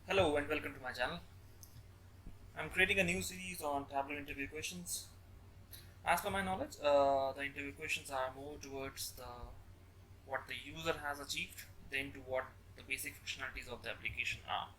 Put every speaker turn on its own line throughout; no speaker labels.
Hello and welcome to my channel. I'm creating a new series on Tableau interview questions. As per my knowledge, the interview questions are more towards what the user has achieved than to what the basic functionalities of the application are.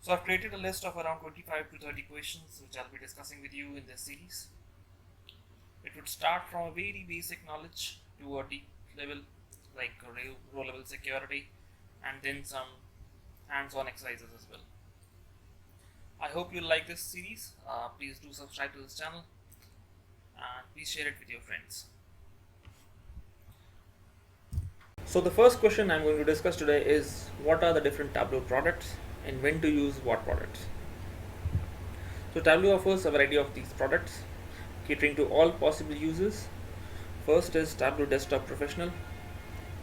So I've created a list of around 25 to 30 questions which I'll be discussing with you in this series. It would start from a very basic knowledge to a deep level like row level security and then some hands-on exercises as well. I hope you like this series. Please do subscribe to this channel and please share it with your friends. So the first question I'm going to discuss today is what are the different Tableau products and when to use what products. So Tableau offers a variety of these products catering to all possible users. First is Tableau Desktop Professional.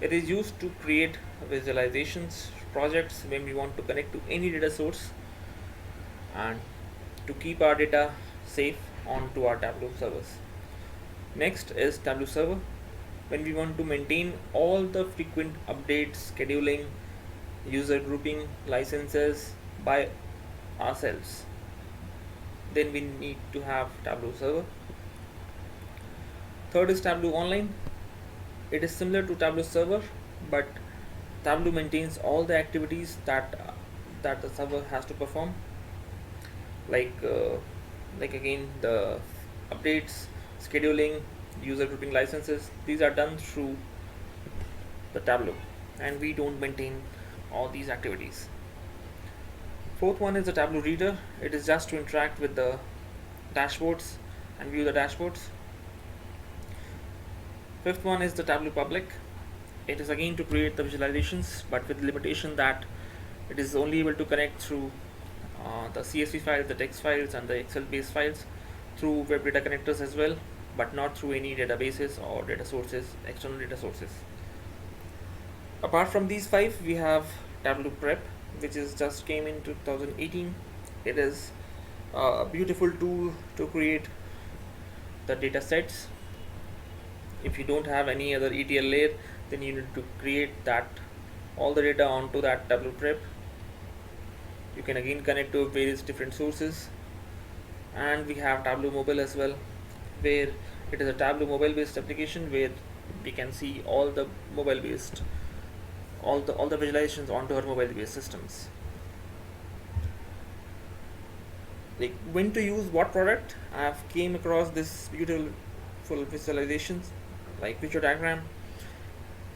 It is used to create visualizations projects when we want to connect to any data source and to keep our data safe onto our Tableau servers. Next is Tableau Server. When we want to maintain all the frequent updates, scheduling, user grouping, licenses by ourselves, then we need to have Tableau Server. Third is Tableau Online. It is similar to Tableau Server, but Tableau maintains all the activities that the server has to perform, like again the updates, scheduling, user grouping licenses. These are done through the Tableau, and we don't maintain all these activities. Fourth one is the Tableau Reader. It is just to interact with the dashboards and view the dashboards. Fifth one is the Tableau Public. It is again to create the visualizations, but with limitation that it is only able to connect through the CSV files, the text files, and the Excel based files through web data connectors as well, but not through any databases or data sources, external data sources. Apart from these five, we have Tableau Prep, which is just came in 2018. It is a beautiful tool to create the data sets. If you don't have any other ETL layer, then you need to create that all the data onto that Tableau Prep. You can again connect to various different sources, and we have Tableau Mobile as well, where it is a Tableau mobile based application where we can see all the mobile based all the visualizations onto our mobile based systems. Like when to use what product, I have came across this beautiful visualizations like picture diagram.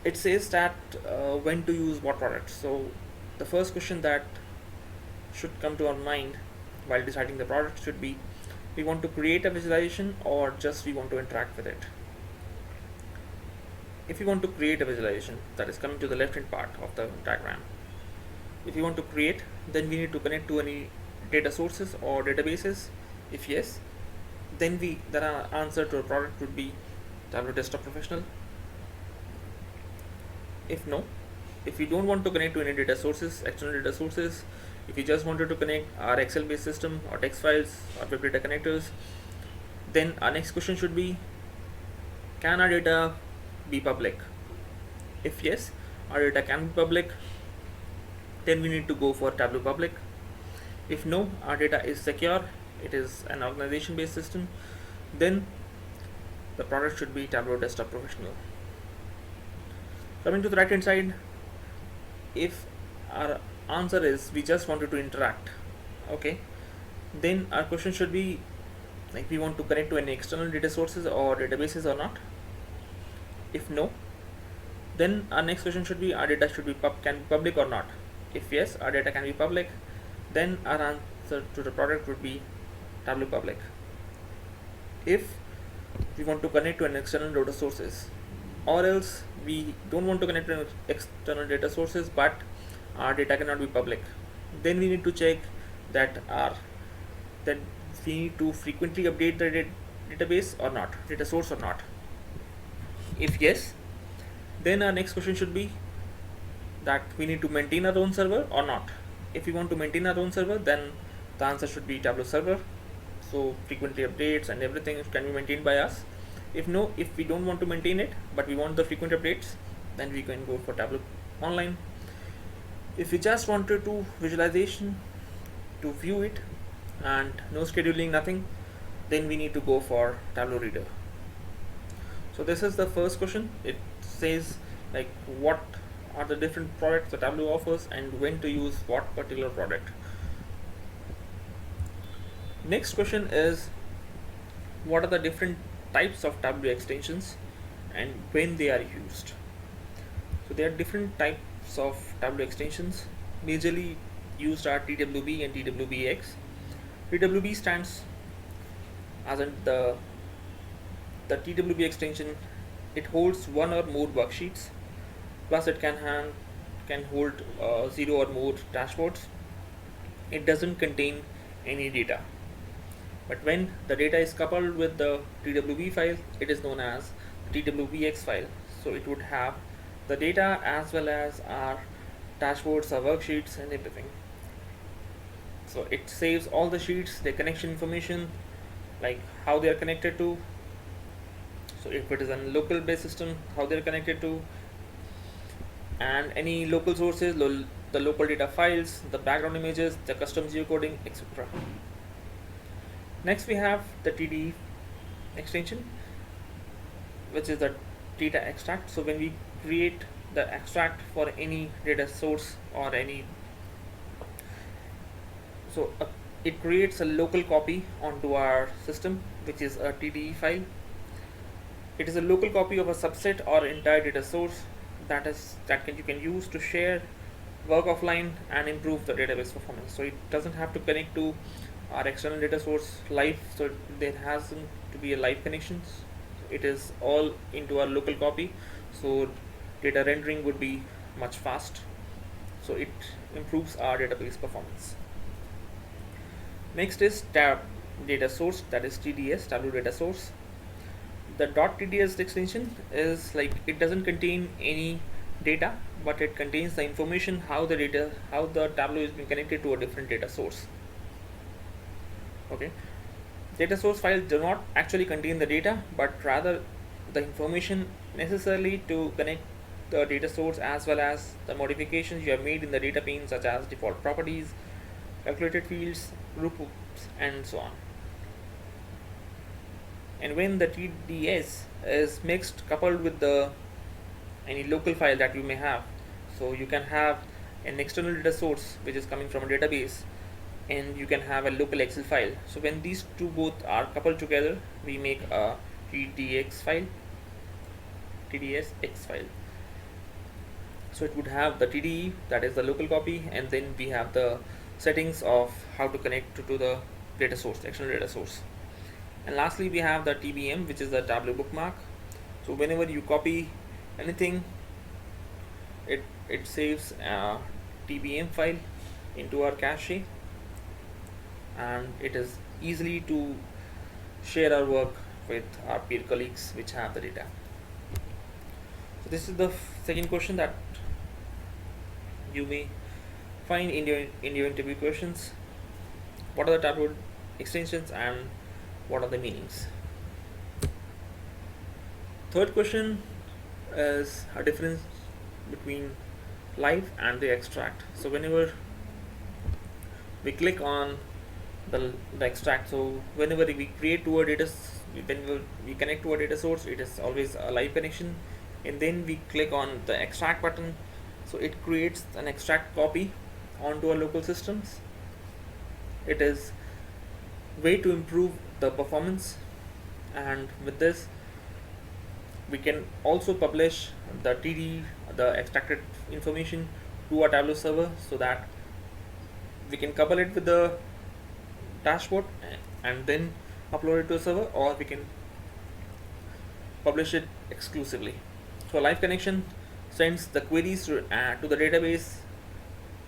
It says that when to use what product. So the first question that should come to our mind while deciding the product should be, we want to create a visualization or just we want to interact with it. If you want to create a visualization, that is coming to the left hand part of the diagram, if you want to create, then we need to connect to any data sources or databases. If yes, then the answer to a product would be Tableau Desktop Professional. If no, if we don't want to connect to any data sources, external data sources, if we just wanted to connect our Excel based system or text files or web data connectors, then our next question should be, can our data be public? If yes, our data can be public, then we need to go for Tableau Public. If no, our data is secure, it is an organization based system, then the product should be Tableau Desktop Professional. Coming to the right hand side, if our answer is we just wanted to interact, okay, then our question should be like we want to connect to any external data sources or databases or not. If no, then our next question should be our data should be can be public or not. If yes, our data can be public, then our answer to the product would be Tableau Public. If we want to connect to an external data sources, or else we don't want to connect to external data sources but our data cannot be public, then we need to check that we need to frequently update the database or not, data source or not. If yes, then our next question should be that we need to maintain our own server or not. If we want to maintain our own server, then the answer should be Tableau Server, so frequently updates and everything can be maintained by us. If no, if we don't want to maintain it but we want the frequent updates, then we can go for Tableau Online. If we just wanted to visualization to view it and no scheduling, nothing, then we need to go for Tableau Reader. So this is the first question. It says like what are the different products that Tableau offers and when to use what particular product. Next question is what are the different types of Tableau extensions and when they are used. So there are different types of Tableau extensions. Majorly used are TWB and TWBX. TWB stands as in the TWB extension. It holds one or more worksheets, plus it can hold 0 or more dashboards. It doesn't contain any data. But when the data is coupled with the TWB file, it is known as TWBX file. So it would have the data as well as our dashboards, our worksheets, and everything. So it saves all the sheets, their connection information, like how they are connected to. So if it is a local based system, how they are connected to, and any local sources, the local data files, the background images, the custom geocoding, etc. Next we have the TD extension, which is the data extract. So when we create the extract for any data source or any, so it creates a local copy onto our system, which is a TDE file. It is a local copy of a subset or entire data source you can use to share, work offline, and improve the database performance. So it doesn't have to connect to our external data source live, so there hasn't to be a live connections. It is all into our local copy, so data rendering would be much fast. So it improves our database performance. Next is tab data source, that is TDS, Tableau data source. The .tds extension is like it doesn't contain any data, but it contains the information how the Tableau is being connected to a different data source. Okay, data source files do not actually contain the data, but rather the information necessarily to connect the data source, as well as the modifications you have made in the data pane, such as default properties, calculated fields, groups, and so on. And when the TDS is mixed, coupled with the any local file that you may have, so you can have an external data source which is coming from a database, and you can have a local Excel file. So when these two both are coupled together, we make a TDX file, TDSX file. So it would have the TDE, that is the local copy, and then we have the settings of how to connect to the data source, the external data source. And lastly we have the TBM, which is the Tableau bookmark. So whenever you copy anything, it saves a TBM file into our cache, and it is easily to share our work with our peer colleagues which have the data. So this is the second question that you may find in your interview questions. What are the Tableau extensions and what are the meanings? Third question is a difference between live and the extract. So whenever we click on the extract, so whenever we create to a data, when we connect to a data source, it is always a live connection, and then we click on the extract button, so it creates an extract copy onto our local systems. It is way to improve the performance, and with this we can also publish the TD, the extracted information, to our Tableau server, so that we can couple it with the dashboard and then upload it to a server, or we can publish it exclusively. So live connection sends the queries to the database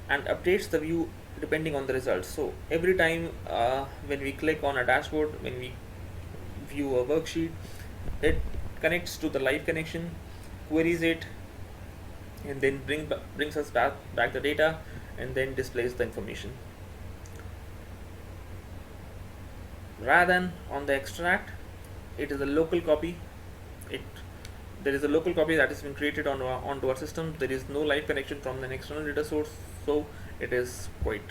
and updates the view depending on the results. So every time when we click on a dashboard, when we view a worksheet, it connects to the live connection, queries it, and then brings us back the data, and then displays the information. Rather than on the extract, it is a local copy. There is a local copy that has been created onto our system. There is no live connection from an external data source, so it is quite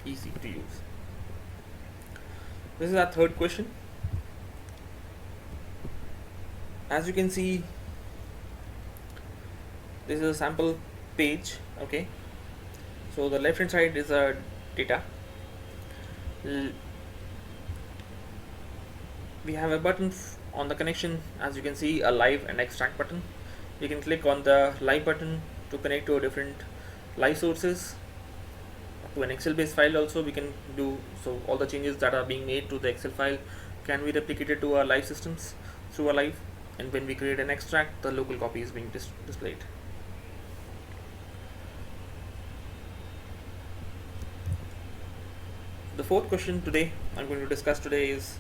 easy to use. This is our third question. As you can see, this is a sample page. Okay, so the left hand side is a data. We have a button on the connection, as you can see, a live and extract button. You can click on the live button to connect to a different live sources, to an Excel based file also we can do. So all the changes that are being made to the Excel file can be replicated to our live systems through a live, and when we create an extract, the local copy is being displayed. The fourth question today I'm going to discuss today is,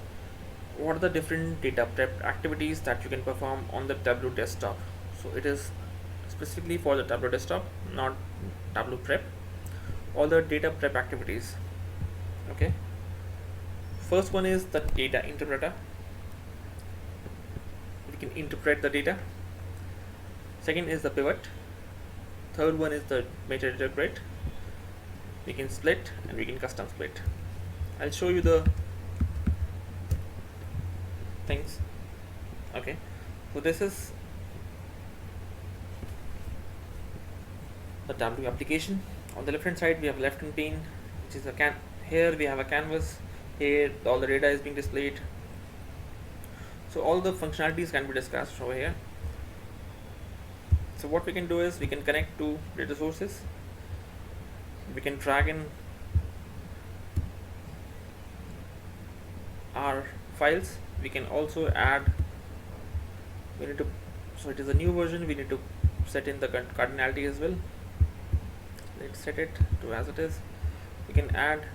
what are the different data prep activities that you can perform on the Tableau desktop? So it is specifically for the Tableau desktop, not Tableau prep. All the data prep activities. Okay. First one is the data interpreter. We can interpret the data. Second is the pivot. Third one is the metadata grid. We can split and we can custom split. I'll show you the things. Okay, so this is the Tableau application. On the left hand side we have left hand pane, which is a here we have a canvas. Here all the data is being displayed. So all the functionalities can be discussed over here. So what we can do is we can connect to data sources. We can drag in our files. We can also add, so it is a new version, we need to set in the cardinality as well. Let's set it to as it is. We can add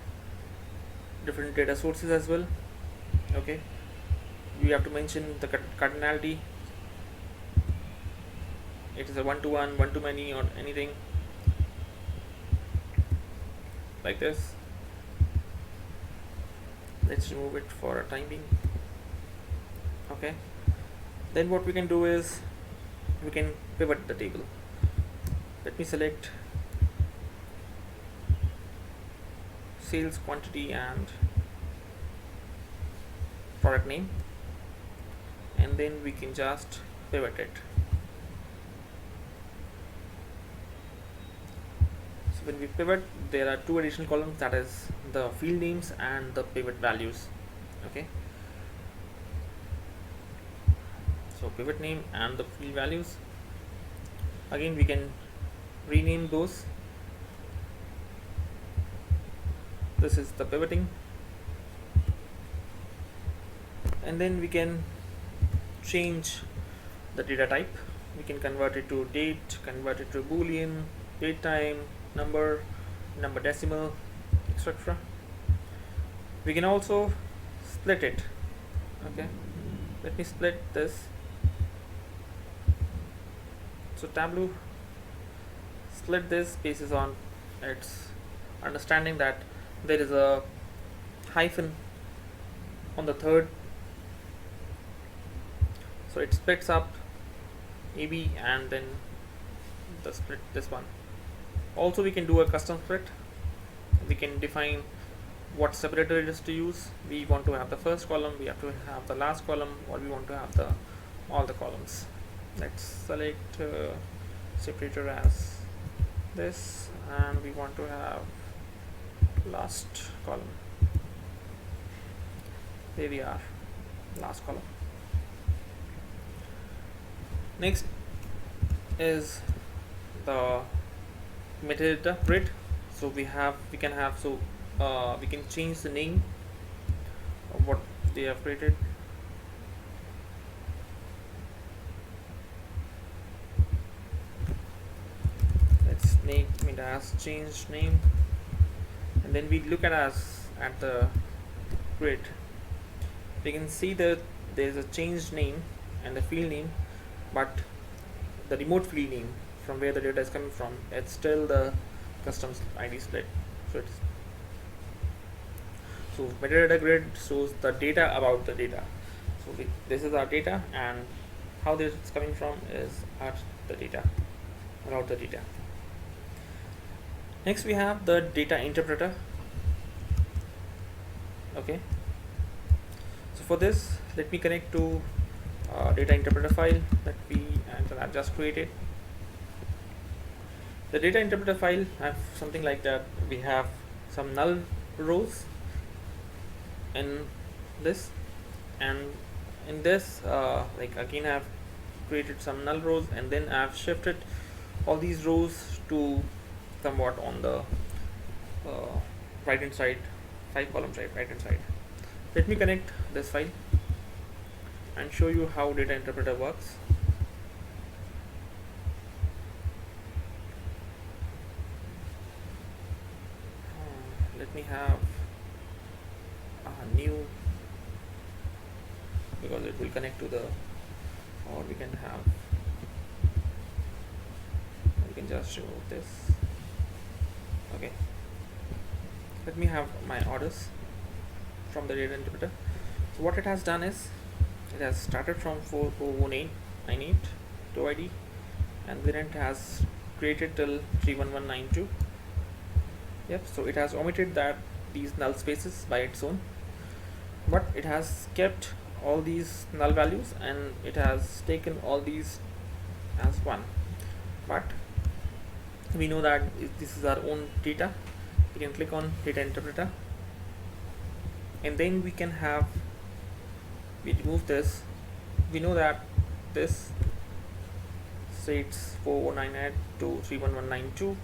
different data sources as well. Okay, we have to mention the cardinality. It is a one-to-one, one-to-many, or anything like this. Let's remove it for a time being. Okay, then what we can do is we can pivot the table. Let me select sales quantity and product name, and then we can just pivot it. So when we pivot, there are two additional columns, that is the field names and the pivot values. Okay, so pivot name and the field values, again we can rename those. This is the pivoting, and then we can change the data type. We can convert it to date, convert it to boolean, date time, number decimal, etc. We can also split it. Okay, let me split this. So Tableau split this basis on its understanding that there is a hyphen on the third, so it splits up AB and then the split this one. Also we can do a custom split. We can define what separator it is to use. We want to have the first column, we have to have the last column, or we want to have all the columns. Let's select separator as this, and we want to have last column. There we are, last column. Next is the metadata grid. So we can change the name of what they have created. Let's name it as change name, and then we look at the grid. We can see that there is a changed name and the field name, but the remote field name from where the data is coming from, it's still the custom ID split. So metadata grid shows the data about the data. So this is our data, and how this is coming from is at the data, about the data. Next we have the data interpreter. Okay, so for this, let me connect to data interpreter file that I've just created. The data interpreter file have something like that. We have some null rows in this, and in this, like again, I've created some null rows, and then I've shifted all these rows to somewhat on the right hand side, 5 columns right hand side. Let me connect this file and show you how data interpreter works. Let me have a new, because it will connect to the, or we can just remove this. Okay, let me have my orders from the data interpreter. So what it has done is, it has started from 40898 to ID, and then it has created till 31192. Yep, so it has omitted that these null spaces by its own, but it has kept all these null values and it has taken all these as one. But we know that this is our own data. We can click on data interpreter, and then we can have, we remove this. We know that this states 498 to 31192,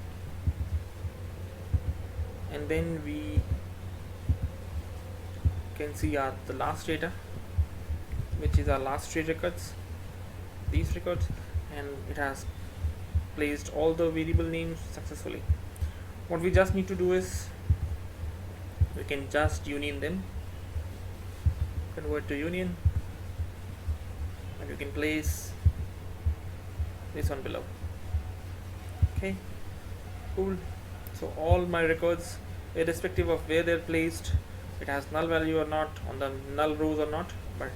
and then we can see the last data, which is our last 3 records, these records, and it has placed all the variable names successfully. What we just need to do is, we can just union them, convert to union, and you can place this one below. Okay, cool. So all my records, irrespective of where they're placed, it has null value or not, on the null rows or not, but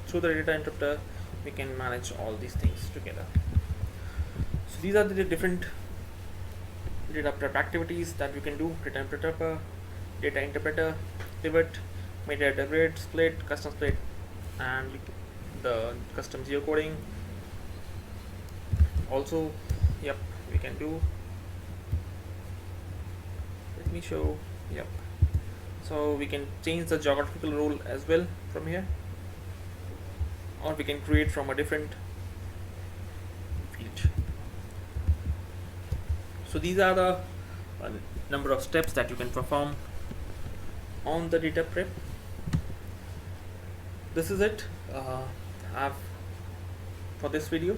through the data interpreter we can manage all these things together. So these are the different data prep activities that we can do: data interpreter, pivot, metadata grid, split, custom split, and the custom geocoding. Also, yep, we can do. Let me show. Yep. So we can change the geographical role as well from here, or we can create from a different field. So these are the number of steps that you can perform on the data prep. This is it. For this video,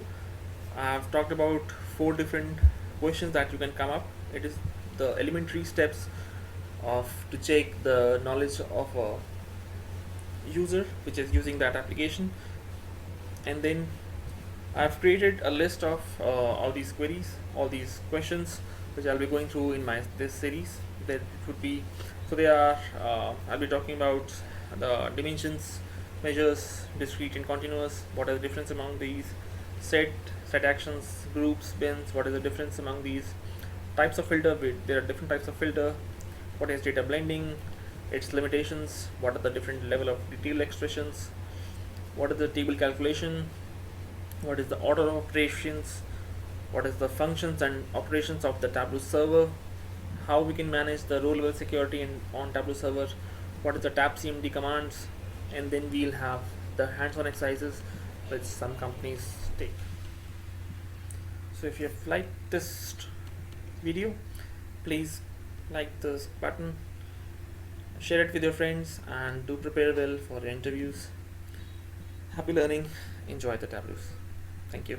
I've talked about 4 different questions that you can come up. It is the elementary steps to check the knowledge of a user which is using that application, and then I've created a list of all these queries, all these questions, which I'll be going through in this series. That it would be, so they are, I'll be talking about the dimensions, measures, discrete and continuous. What is the difference among these? Set actions, groups, bins. What is the difference among these? Types of filter. There are different types of filter. What is data blending? Its limitations. What are the different level of detailed expressions? What is the table calculation? What is the order of operations? What is the functions and operations of the Tableau server? How we can manage the row level security on Tableau server? What is the tab cmd commands? And then we'll have the hands-on exercises which some companies take. So if you have liked this video, please like this button, share it with your friends, and do prepare well for interviews. Happy learning, enjoy the Tableaus. Thank you.